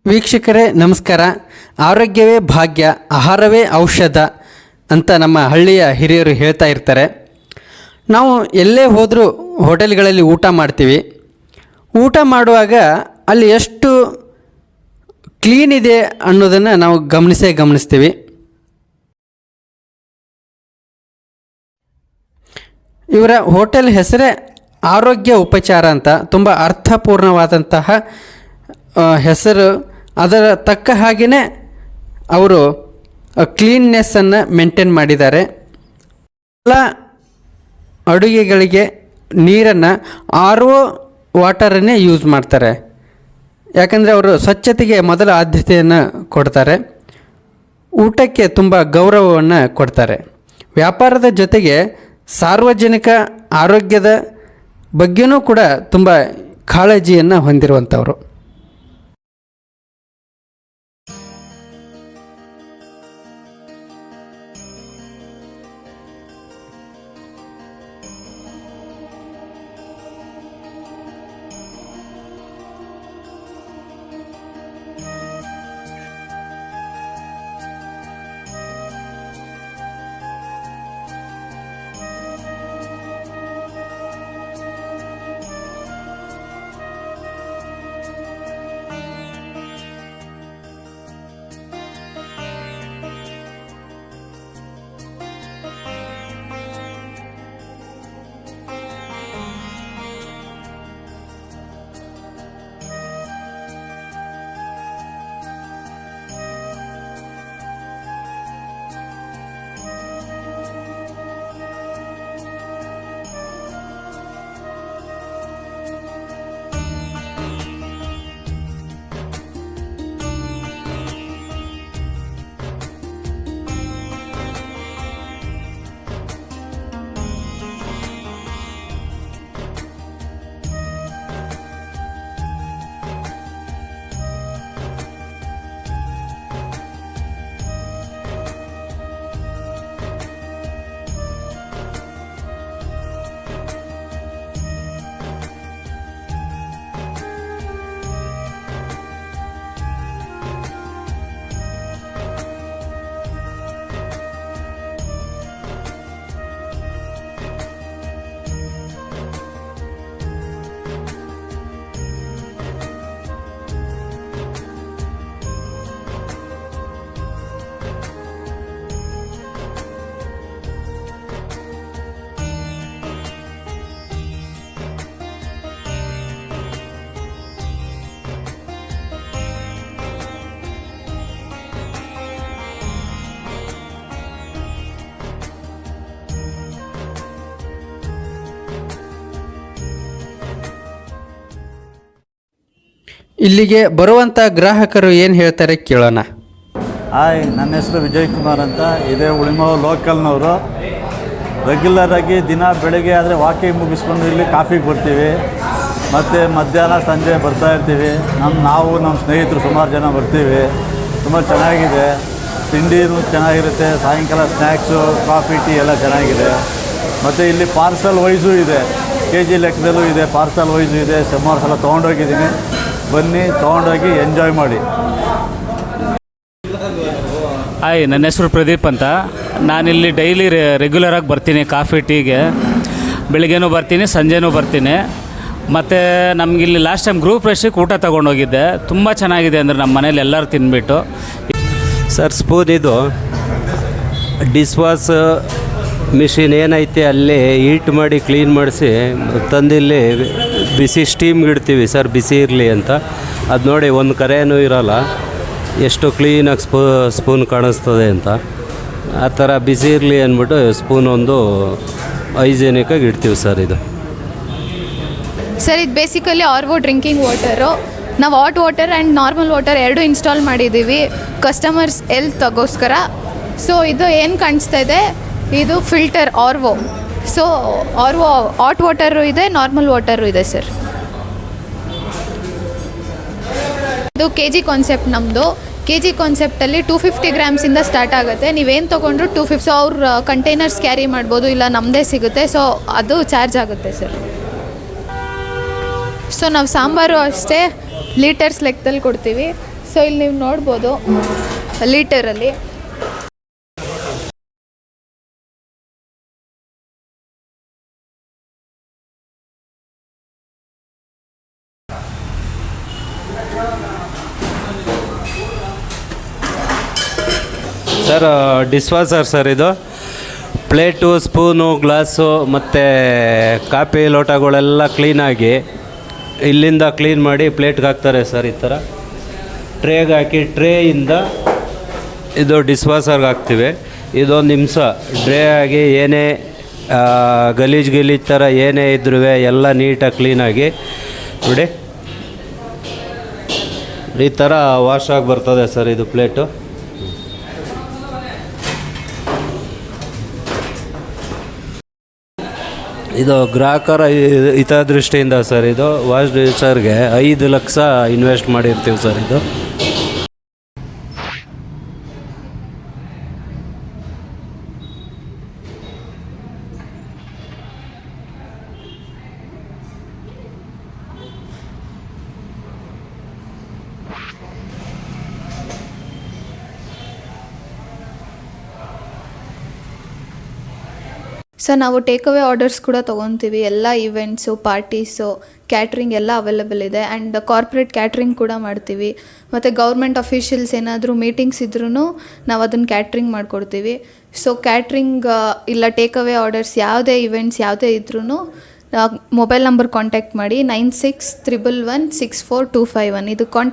ವೀಕ್ಷಕರೇ ನಮಸ್ಕಾರ. ಆರೋಗ್ಯವೇ ಭಾಗ್ಯ, ಆಹಾರವೇ ಔಷಧ ಅಂತ ನಮ್ಮ ಹಳ್ಳಿಯ ಹಿರಿಯರು ಹೇಳ್ತಾ ಇರ್ತಾರೆ. ನಾವು ಎಲ್ಲೇ ಹೋದರೂ ಹೋಟೆಲ್ಗಳಲ್ಲಿ ಊಟ ಮಾಡ್ತೀವಿ. ಊಟ ಮಾಡುವಾಗ ಅಲ್ಲಿ ಎಷ್ಟು ಕ್ಲೀನ್ ಇದೆ ಅನ್ನೋದನ್ನು ನಾವು ಗಮನಿಸ್ತೀವಿ. ಇವರ ಹೋಟೆಲ್ ಹೆಸರೇ ಆರೋಗ್ಯ ಉಪಚಾರ ಅಂತ. ತುಂಬ ಅರ್ಥಪೂರ್ಣವಾದಂತಹ ಹೆಸರು. ಅದರ ತಕ್ಕ ಹಾಗೆಯೇ ಅವರು ಕ್ಲೀನ್ನೆಸ್ಸನ್ನು ಮೇಂಟೈನ್ ಮಾಡಿದ್ದಾರೆ. ಎಲ್ಲ ಅಡುಗೆಗಳಿಗೆ ನೀರನ್ನು RO ವಾಟರನ್ನೇ ಯೂಸ್ ಮಾಡ್ತಾರೆ. ಯಾಕಂದರೆ ಅವರು ಸ್ವಚ್ಛತೆಗೆ ಮೊದಲ ಆದ್ಯತೆಯನ್ನು ಕೊಡ್ತಾರೆ. ಊಟಕ್ಕೆ ತುಂಬ ಗೌರವವನ್ನು ಕೊಡ್ತಾರೆ. ವ್ಯಾಪಾರದ ಜೊತೆಗೆ ಸಾರ್ವಜನಿಕ ಆರೋಗ್ಯದ ಬಗ್ಗೆಯೂ ಕೂಡ ತುಂಬ ಕಾಳಜಿಯನ್ನು ಹೊಂದಿರುವಂಥವರು. ಇಲ್ಲಿಗೆ ಬರುವಂಥ ಗ್ರಾಹಕರು ಏನು ಹೇಳ್ತಾರೆ ಕೇಳೋಣ. ಹಾಯ್, ನನ್ನ ಹೆಸರು ವಿಜಯ್ ಕುಮಾರ್ ಅಂತ. ಇದೇ ಉಳಿಮೋ ಲೋಕಲ್ನವರು. ರೆಗ್ಯುಲರಾಗಿ ದಿನ ಬೆಳಗ್ಗೆ ಆದರೆ ವಾಕಿಂಗ್ ಮುಗಿಸ್ಕೊಂಡು ಇಲ್ಲಿ ಕಾಫಿಗೆ ಬರ್ತೀವಿ. ಮತ್ತು ಮಧ್ಯಾಹ್ನ ಸಂಜೆ ಬರ್ತಾ ಇರ್ತೀವಿ. ನಮ್ಮ ಸ್ನೇಹಿತರು ಸುಮಾರು ಜನ ಬರ್ತೀವಿ. ತುಂಬ ಚೆನ್ನಾಗಿದೆ. ತಿಂಡಿನೂ ಚೆನ್ನಾಗಿರುತ್ತೆ. ಸಾಯಂಕಾಲ ಸ್ನ್ಯಾಕ್ಸು, ಕಾಫಿ, ಟೀ ಎಲ್ಲ ಚೆನ್ನಾಗಿದೆ. ಮತ್ತು ಇಲ್ಲಿ ಪಾರ್ಸಲ್ ವೈಸು ಇದೆ, KG ಲೆಕ್ಕದಲ್ಲೂ ಇದೆ, ಪಾರ್ಸಲ್ ವೈಸು ಇದೆ. ಸುಮಾರು ಸಲ ತೊಗೊಂಡೋಗಿದ್ದೀನಿ. ಬನ್ನಿ, ತೊಗೊಂಡೋಗಿ ಎಂಜಾಯ್ ಮಾಡಿ. ಹಾಯ್, ನನ್ನ ಹೆಸರು ಪ್ರದೀಪ್ ಅಂತ. ನಾನಿಲ್ಲಿ ಡೈಲಿ ರೆಗ್ಯುಲರಾಗಿ ಬರ್ತೀನಿ ಕಾಫಿ ಟೀಗೆ. ಬೆಳಿಗ್ಗೆನೂ ಬರ್ತೀನಿ, ಸಂಜೆನೂ ಬರ್ತೀನಿ. ಮತ್ತು ನಮಗಿಲ್ಲಿ ಲಾಸ್ಟ್ ಟೈಮ್ ಗ್ರೂಪ್ ರಶಿಗೆ ಊಟ ತೊಗೊಂಡೋಗಿದ್ದೆ. ತುಂಬ ಚೆನ್ನಾಗಿದೆ ಅಂದರೆ ನಮ್ಮ ಮನೇಲಿ ಎಲ್ಲರೂ ತಿಂದ್ಬಿಟ್ಟು. ಸರ್, ಸ್ಪೂನ್ ಇದು ಡಿಶ್ ವಾಶ್ ಮಿಷಿನ್ ಏನೈತೆ ಅಲ್ಲೇ ಹೀಟ್ ಮಾಡಿ ಕ್ಲೀನ್ ಮಾಡಿಸಿ ತಂದಿಲ್ಲಿ ಬಿಸಿ ಸ್ಟೀಮ್ಗೆ ಇಡ್ತೀವಿ ಸರ್, ಬಿಸಿ ಇರಲಿ ಅಂತ. ಅದು ನೋಡಿ, ಒಂದು ಕರೆಯೂ ಇರೋಲ್ಲ, ಎಷ್ಟು ಕ್ಲೀನಾಗಿ ಸ್ಪೂನ್ ಕಾಣಿಸ್ತದೆ ಅಂತ. ಆ ಥರ ಬಿಸಿ ಇರಲಿ ಅಂದ್ಬಿಟ್ಟು ಸ್ಪೂನ್ ಒಂದು ಹೈಜೆನಿಕಾಗಿ ಇಡ್ತೀವಿ ಸರ್. ಇದು ಸರ್, ಇದು ಬೇಸಿಕಲಿ RO ಡ್ರಿಂಕಿಂಗ್ ವಾಟರು. ನಾವು hot water and normal water ಎರಡೂ ಇನ್ಸ್ಟಾಲ್ ಮಾಡಿದ್ದೀವಿ ಕಸ್ಟಮರ್ಸ್ ಹೆಲ್ತ್ಗೋಸ್ಕರ. ಸೊ ಇದು ಏನು ಕಾಣಿಸ್ತಾ ಇದೆ, ಇದು filter RO. So RO hot water ಇದೆ, ನಾರ್ಮಲ್ ವಾಟರು ಇದೆ ಸರ್. ಇದು KG ಕಾನ್ಸೆಪ್ಟ್ ನಮ್ಮದು. KG ಕಾನ್ಸೆಪ್ಟಲ್ಲಿ 250 ಗ್ರಾಮ್ಸಿಂದ ಸ್ಟಾರ್ಟ್ ಆಗುತ್ತೆ. ನೀವೇನು ತೊಗೊಂಡ್ರು 250. ಸೊ ಅವ್ರ ಕಂಟೈನರ್ಸ್ ಕ್ಯಾರಿ ಮಾಡ್ಬೋದು, ಇಲ್ಲ ನಮ್ಮದೇ ಸಿಗುತ್ತೆ. ಸೊ ಅದು ಚಾರ್ಜ್ ಆಗುತ್ತೆ ಸರ್. ಸೊ ನಾವು ಸಾಂಬಾರು ಅಷ್ಟೇ ಲೀಟರ್ಸ್ ಲೆಕ್ಕದಲ್ಲಿ ಕೊಡ್ತೀವಿ. ಸೊ ಇಲ್ಲಿ ನೀವು ನೋಡ್ಬೋದು ಲೀಟರಲ್ಲಿ. ಸರ್ ಡಿಸ್ವಾಸರ್ ಸರ್ ಇದು. ಪ್ಲೇಟು, ಸ್ಪೂನು, ಗ್ಲಾಸು ಮತ್ತು ಕಾಫಿ ಲೋಟಗಳೆಲ್ಲ ಕ್ಲೀನಾಗಿ ಇಲ್ಲಿಂದ ಕ್ಲೀನ್ ಮಾಡಿ ಪ್ಲೇಟ್ಗೆ ಹಾಕ್ತಾರೆ ಸರ್. ಈ ಥರ ಟ್ರೇಗೆ ಹಾಕಿ ಟ್ರೇಯಿಂದ ಇದು ಡಿಸ್ವಾಸರ್ಗೆ ಹಾಕ್ತೀವಿ. ಇದೊಂದು ನಿಮಿಷ ಡ್ರೈ ಆಗಿ ಏನೇ ಗಲೀಜು ಥರ ಏನೇ ಇದ್ರೂ ಎಲ್ಲ ನೀಟಾಗಿ ಕ್ಲೀನಾಗಿ ನೋಡಿ ಈ ಥರ ವಾಶ್ ಆಗಿ ಬರ್ತದೆ ಸರ್ ಇದು ಪ್ಲೇಟು. ಇದು ಗ್ರಾಹಕರ ಹಿತದೃಷ್ಟಿಯಿಂದ ಸರ್ ಇದು ವಾಶ್ ಡಿಸ್ಪೆನ್ಸರ್ಗೆ 5 ಲಕ್ಷ ಇನ್ವೆಸ್ಟ್ ಮಾಡಿರ್ತೀವಿ ಸರ್ ಇದು. ಸರ್ ನಾವು ಟೇಕ್ ಅವೇ ಆರ್ಡರ್ಸ್ ಕೂಡ ತೊಗೊತೀವಿ. ಎಲ್ಲ ಇವೆಂಟ್ಸು, ಪಾರ್ಟೀಸು, ಕ್ಯಾಟ್ರಿಂಗ್ ಎಲ್ಲ ಅವೈಲೇಬಲ್ ಇದೆ. ಆ್ಯಂಡ್ ಕಾರ್ಪೊರೇಟ್ ಕ್ಯಾಟ್ರಿಂಗ್ ಕೂಡ ಮಾಡ್ತೀವಿ. ಮತ್ತು ಗೌರ್ಮೆಂಟ್ ಅಫಿಷಿಯಲ್ಸ್ ಏನಾದರೂ ಮೀಟಿಂಗ್ಸ್ ಇದ್ರೂ ನಾವು ಅದನ್ನು ಕ್ಯಾಟ್ರಿಂಗ್ ಮಾಡಿಕೊಡ್ತೀವಿ. ಸೊ ಕ್ಯಾಟ್ರಿಂಗ್ ಇಲ್ಲ ಟೇಕ್ ಅವೇ ಆರ್ಡರ್ಸ್ ಯಾವುದೇ ಇವೆಂಟ್ಸ್ ಯಾವುದೇ ಇದ್ರೂ ಮೊಬೈಲ್ ನಂಬರ್ ಕಾಂಟ್ಯಾಕ್ಟ್ ಮಾಡಿ 9611164251 ಇದು ಕಾಂಟ್ಯಾಕ್ಟ್